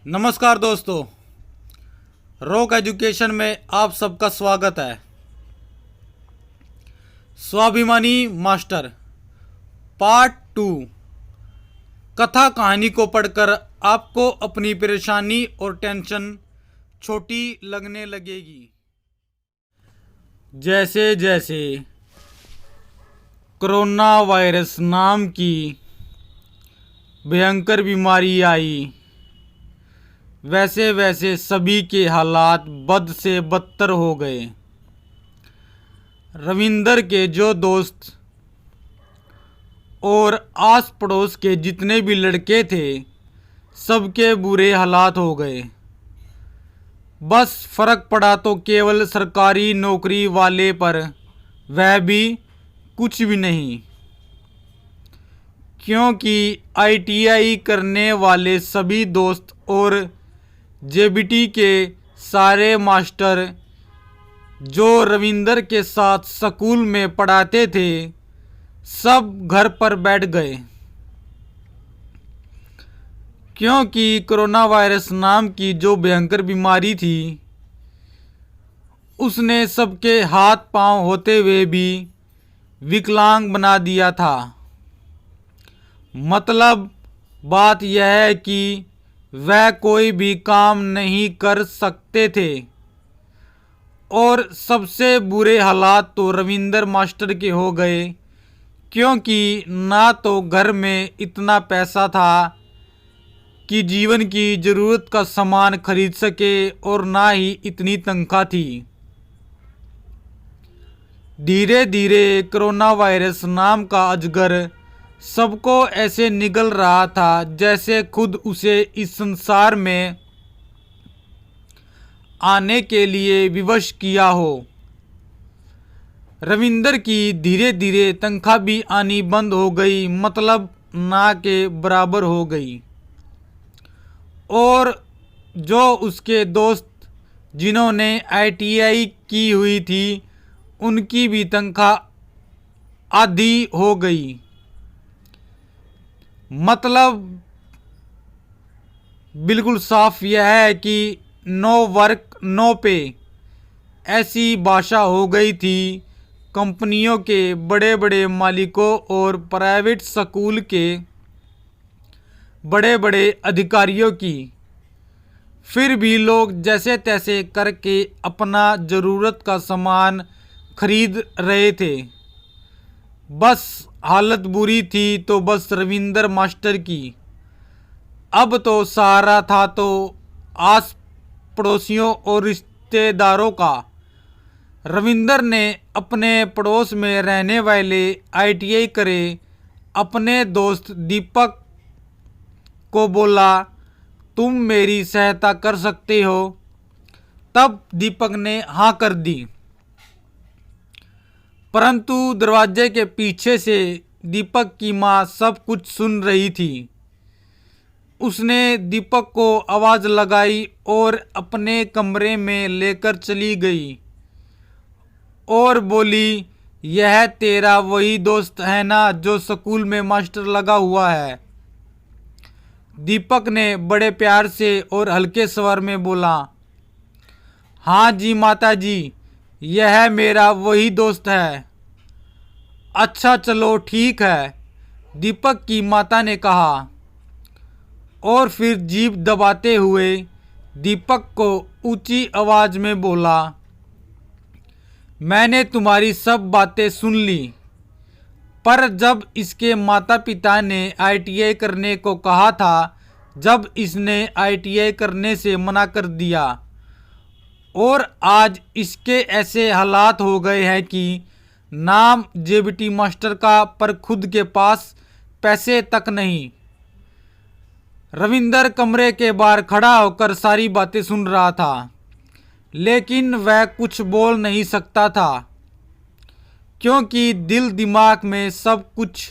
नमस्कार दोस्तों, rock education में आप सबका स्वागत है। स्वाभिमानी मास्टर पार्ट 2। कथा कहानी को पढ़कर आपको अपनी परेशानी और टेंशन छोटी लगने लगेगी। जैसे जैसे कोरोना वायरस नाम की भयंकर बीमारी आई, वैसे वैसे सभी के हालात बद से बदतर हो गए। रविंदर के जो दोस्त और आस पड़ोस के जितने भी लड़के थे, सबके बुरे हालात हो गए। बस फर्क पड़ा तो केवल सरकारी नौकरी वाले पर, वह भी कुछ भी नहीं, क्योंकि आईटीआई करने वाले सभी दोस्त और जेबीटी के सारे मास्टर जो रविंदर के साथ स्कूल में पढ़ाते थे, सब घर पर बैठ गए, क्योंकि कोरोना वायरस नाम की जो भयंकर बीमारी थी, उसने सबके हाथ पांव होते हुए भी विकलांग बना दिया था। मतलब बात यह है कि वह कोई भी काम नहीं कर सकते थे। और सबसे बुरे हालात तो रविंदर मास्टर के हो गए, क्योंकि ना तो घर में इतना पैसा था कि जीवन की ज़रूरत का सामान खरीद सके, और ना ही इतनी तनख्वाह थी। धीरे धीरे कोरोना वायरस नाम का अजगर सबको ऐसे निगल रहा था जैसे खुद उसे इस संसार में आने के लिए विवश किया हो। रविंदर की धीरे धीरे तनख्वाह भी आनी बंद हो गई, मतलब ना के बराबर हो गई। और जो उसके दोस्त जिन्होंने आईटीआई की हुई थी, उनकी भी तनख्वाह आधी हो गई। मतलब बिल्कुल साफ यह है कि नो वर्क नो पे, ऐसी भाषा हो गई थी कंपनियों के बड़े बड़े मालिकों और प्राइवेट स्कूल के बड़े बड़े अधिकारियों की। फिर भी लोग जैसे तैसे करके अपना ज़रूरत का सामान खरीद रहे थे। बस हालत बुरी थी तो बस रविंदर मास्टर की। अब तो सहारा था तो आस पड़ोसियों और रिश्तेदारों का। रविंदर ने अपने पड़ोस में रहने वाले आईटीआई करे अपने दोस्त दीपक को बोला, तुम मेरी सहायता कर सकते हो। तब दीपक ने हाँ कर दी, परंतु दरवाजे के पीछे से दीपक की माँ सब कुछ सुन रही थी। उसने दीपक को आवाज़ लगाई और अपने कमरे में लेकर चली गई और बोली, यह तेरा वही दोस्त है ना जो स्कूल में मास्टर लगा हुआ है। दीपक ने बड़े प्यार से और हल्के स्वर में बोला, हाँ जी माता जी, यह मेरा वही दोस्त है। अच्छा चलो ठीक है, दीपक की माता ने कहा, और फिर जीभ दबाते हुए दीपक को ऊंची आवाज में बोला, मैंने तुम्हारी सब बातें सुन ली, पर जब इसके माता पिता ने आईटीआई करने को कहा था, जब इसने आईटीआई करने से मना कर दिया, और आज इसके ऐसे हालात हो गए हैं कि नाम जेबीटी मास्टर का, पर खुद के पास पैसे तक नहीं। रविंदर कमरे के बाहर खड़ा होकर सारी बातें सुन रहा था, लेकिन वह कुछ बोल नहीं सकता था, क्योंकि दिल दिमाग में सब कुछ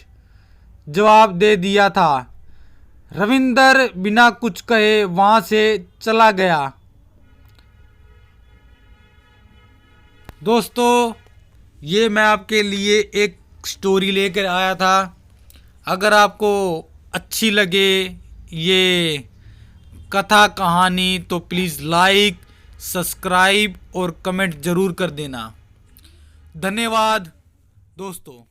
जवाब दे दिया था। रविंदर बिना कुछ कहे वहां से चला गया। दोस्तों, ये मैं आपके लिए एक स्टोरी लेकर आया था। अगर आपको अच्छी लगे ये कथा कहानी तो प्लीज़ लाइक, सब्सक्राइब और कमेंट ज़रूर कर देना। धन्यवाद दोस्तों।